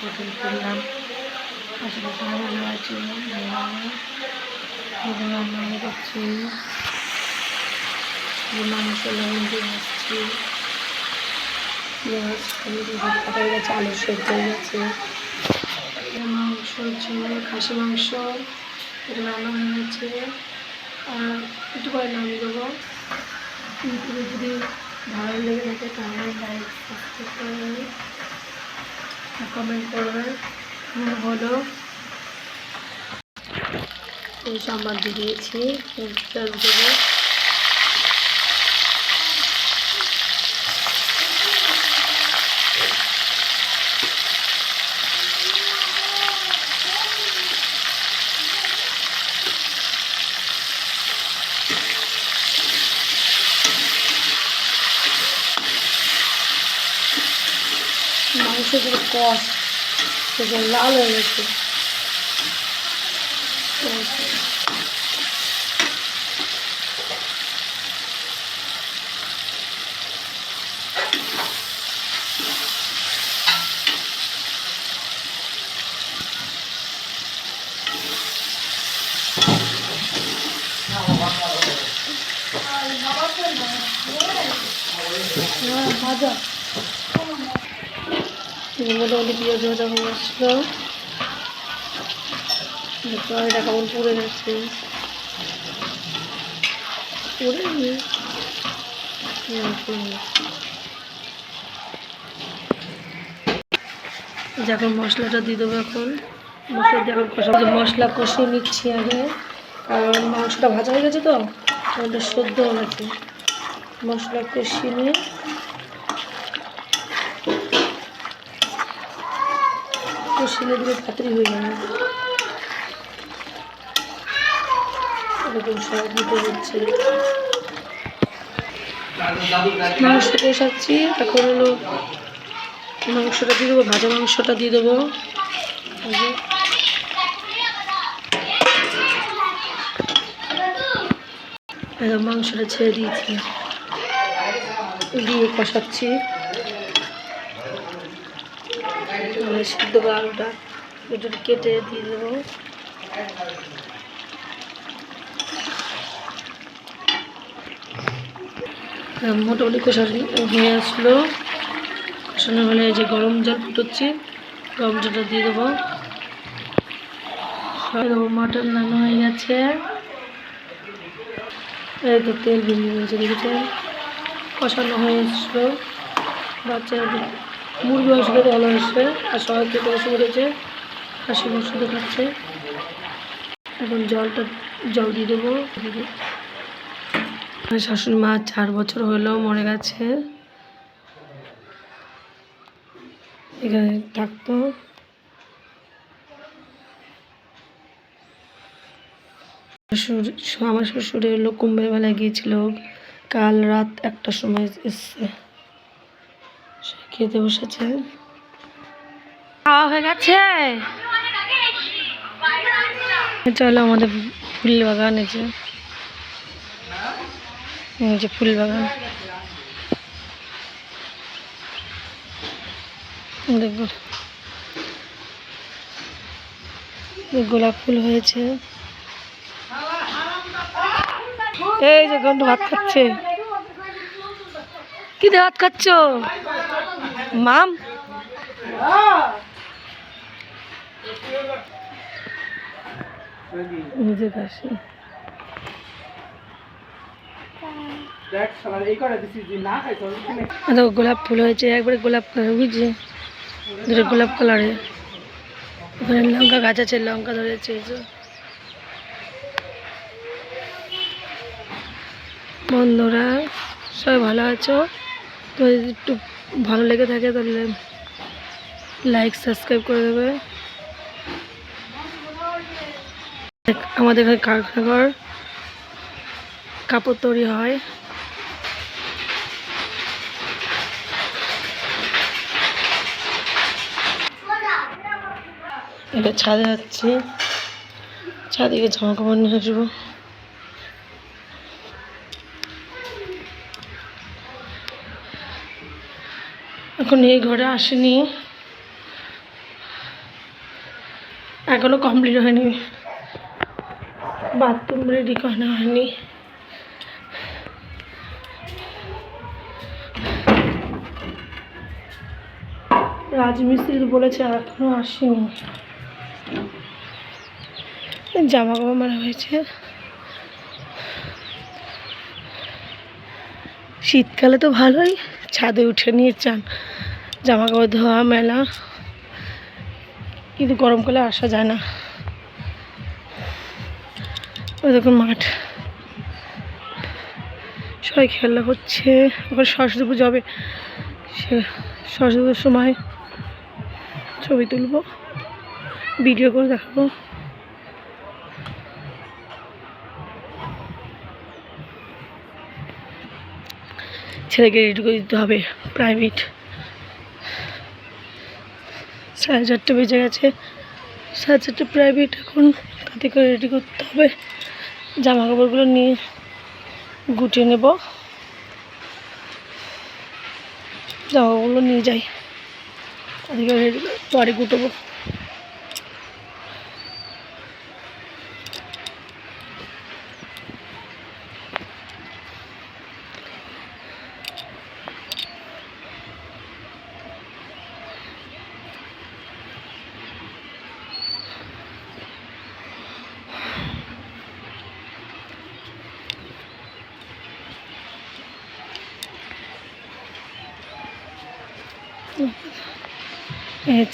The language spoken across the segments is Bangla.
হোটেল করলাম। আসলে সবাই ভালো আছে, রান্না করছি, মাংস লবণ দিয়ে আসছি, পেঁয়াজ কাটা গেছে, আলু সেদ্ধ হয়ে গেছে, মাংস ঝোল খাসি মাংস এটা রান্না হয়ে গেছে। আর একটু করে নামিয়ে দেবো। ইউটিউবে যদি ভালো লেগে থাকে তাহলে লাইক সাবস্ক্রাইব করবেন, কমেন্ট করবেন। হলো সাম্বার দিয়ে দিয়েছি, তেল দেবো। মাংস পুরো কষ লাল হয়ে গেছে। ভাজা মোটামুটি পেঁয়াজ ভাজা হয়ে আসলো। কড়াইটা কেমন পুড়ে গেছে, এখন মশলাটা দিয়ে দেবো। এখন মশলা দিয়ে এখন কষা, মশলা কষিয়ে নিচ্ছি আগে, কারণ মাংসটা ভাজা হয়ে গেছে তো ওটা সেদ্ধ হয়ে গেছে। মশলা কষিয়ে নিয়ে দিলে তাড়াতাড়ি হয়ে যাবে। এরকম সব দিতে হচ্ছে। মাংস কষাচ্ছি, এখন হলো মাংসটা দিয়ে দেবো, ভাজা মাংসটা দিয়ে দেবো। মাংসটা ছেড়ে দিয়েছি, দিয়ে কষাচ্ছি। সিদ্ধ করে আলুটা একটু কেটে দিয়ে দেবো। মোটামুটি কষানো হয়ে আসলো। কষানো হলে যে গরম জল ফুটোচ্ছি, গরম জলটা দিয়ে দেবো। মাটন রান্না হয়ে গেছে। এই তো তেল বেরিয়ে গেছে, দেখেছেন? কষানো হয়ে এসলো। বাচ্চারা মুরগি মাংস খেতে ভালো হয়েছে, আর সবাই খেতে বসে পড়েছে, খাসি মাংস খাচ্ছে। এখন জল দিয়ে দেবো। শাশুড়ি মা 4 বছর হলো মরে গেছে, এখানে থাকতো। আমার শ্বশুরের লোক কুম্ভের বেলায় গিয়েছিল, কাল রাত 1টার সময় এসছে, খেতে বসেছে। খাওয়া হয়ে গেছে। এটা হলো আমাদের ফুল বাগান, এই যে ফুল বাগান দেখো, গোলাপ ফুল হয়েছে। এই যে গন্ডু ভাত খাচ্ছে। কি দিয়ে ভাত খাচ্ছ মাম? নিজে খাসি গোলাপ ফুল হয়েছে, একবারে গোলাপ কালার, বুঝছি দুটো গোলাপ কালারে। ওখানে লঙ্কা গাছ আছে, লঙ্কা ধরেছে। বন্ধুরা সবাই ভালো আছো তো? একটু ভালো লেগে থাকে তাহলে লাইক সাবস্ক্রাইব করে দেবে। আমাদের এখানে কারখানাঘর, কাপড় তৈরি হয়। এটা ছাদে যাচ্ছি, ছাদে গিয়ে জামা কাপড় নিয়ে আসবো। এখন এই ঘরে আসেনি, এখনো কমপ্লিট হয়নি, বাথরুম রেডি করানো হয়নি। রাজমিস্ত্রি বলেছে এখনো আসেনি। জামা কাপড় মারা হয়েছে। শীতকালে তো ভালোই, ছাদে উঠে নিয়ে চান, জামা কাপড় ধোয়া মেলা, কিন্তু গরমকালে আসা যায় না। ওই দেখুন মাঠ, সবাই খেলা করছে। ওখানে সরস্বতী পুজো হবে, সে সরস্বতী পুজোর সময় ছবি তুলবো, ভিডিও করে দেখাবো। ছেলেকে রেডি করে দিতে হবে প্রাইভেট। 4:30 বেজে গেছে, 4:30 প্রাইভেট। এখন তাতে করে রেডি করতে হবে, জামা কাপড়গুলো নিয়ে গুটিয়ে নেব, জামা কাপড়গুলো নিয়ে যাই, তাতে করে রেডি পরে গুটবো।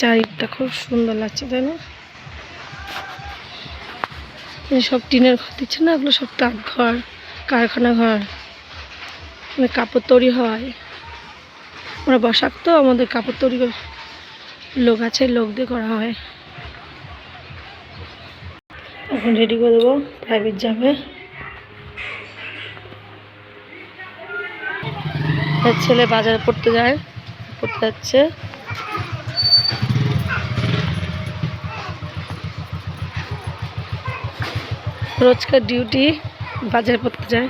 চারিদিকটা খুব সুন্দর লাগছে, তাই না? সব টিনের ঘর দিচ্ছে না, এগুলো সব তাঁত ঘর, কারখানা ঘর, মানে কাপড় তৈরি হয়। আমরা বসাক তো, আমাদের কাপড় তৈরি লোক আছে, লোক দিয়ে করা হয়। এখন রেডি করে দেবো, প্রাইভেট যাবে। ছেলে বাজারে পড়তে যাচ্ছে। রোজকার ডিউটি, বাজারে পড়তে যায়।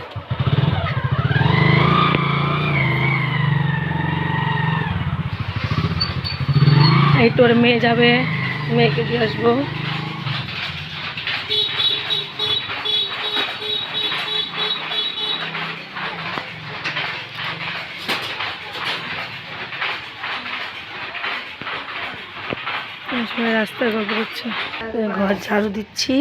এই তোর মেয়ে যাবে, মেয়েকে দিয়ে আসবো। রাস্তায় গল্প করছে, ঘর ঝাড়ু দিচ্ছি।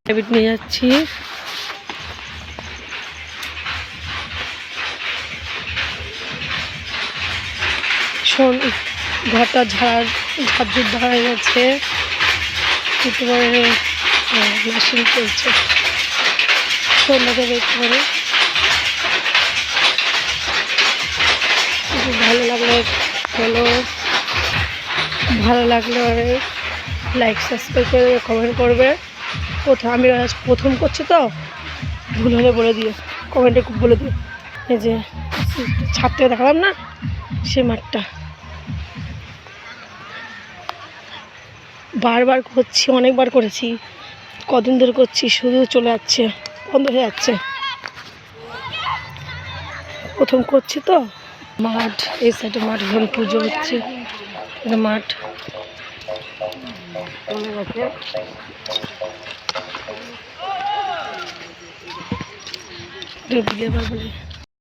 প্রাইভেট নিয়ে যাচ্ছি। ঘরটা ঝাড়ঝুট হয়ে গেছে, একটু পরে মেশিন চলছে, সন্ধ্যা থেকে একটু পরে। ভালো লাগলে লাইক সাবস্ক্রাইব করে কমেন্ট করবে। আমি প্রথম করছি তো, ভুল হলে বলে দিও, কমেন্টে বলে দিও। এই যে ছাদ থেকে দেখালাম না, সে মাঠটা বারবার করছি, অনেকবার করেছি, কদিন ধরে করছি, শুধু চলে যাচ্ছে, বন্ধ হয়ে যাচ্ছে। প্রথম করছি তো। মাঠ, এই সাইডে মাঠ, এখন পুজো হচ্ছে, এটা মাঠ চলে গেছে। বিয়ে বাড়ি